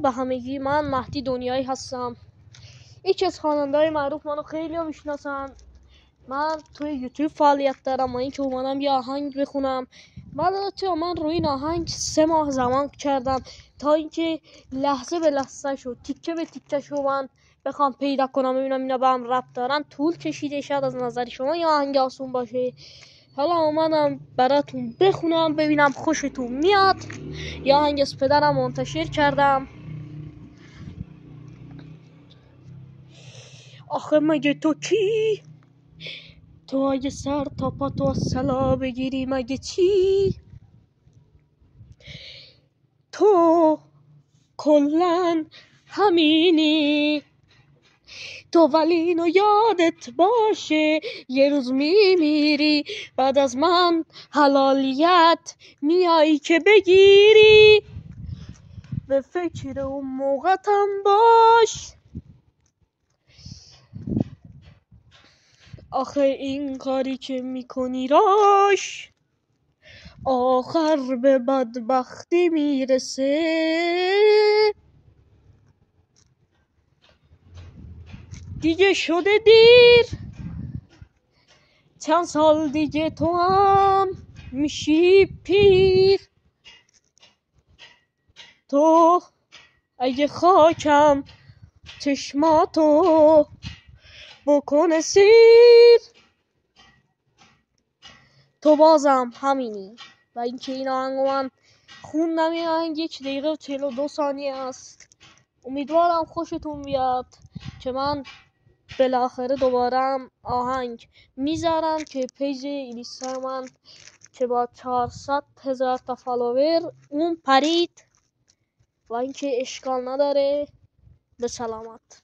به همگی. من مهدی دنیایی هستم، یکی از خواننده‌های معروف. منو خیلی ها میشناسن. من توی یوتیوب فعالیت دارم و اینکه اومدم یه آهنگ بخونم. البته من روی این آهنگ 3 ماه زمان کردم تا اینکه لحظه به لحظه شو، تیکه به تیکه شو من بخوام پیدا کنم ببینم اینا به هم ربط دارن. طول کشیده. شاید از نظر شما یه آهنگ آسون باشه، حالا اومدم براتون بخونم ببینم خوشتون میاد. یه آهنگ از پدرم منتشر کردم. آخه مگه تو کی؟ تو اگه سر تا پا تو از سلا بگیری مگه چی؟ تو کلن همینی، تو ولی اینو یادت باشه یه روز میمیری، بعد از من حلالیت میایی که بگیری. به فکر اون موقعتم باش. آخه این کاری که میکنی راش آخر به بدبختی میرسه. دیگه شده دیر، چند سال دیگه تو هم میشی پیر. تو اگه خاکم چشماتو بکنه سیر، تو بازم همینی. و اینکه این آهنگو من خوندم، این آهنگ 1 دقیقه و 42 ثانیه است. امیدوارم خوشتون بیاد که من بالاخره دوباره آهنگ میذارم که پیج اینستا من که با 400,000 تا فالوور اون پرید و اینکه اشکال نداره. به سلامت.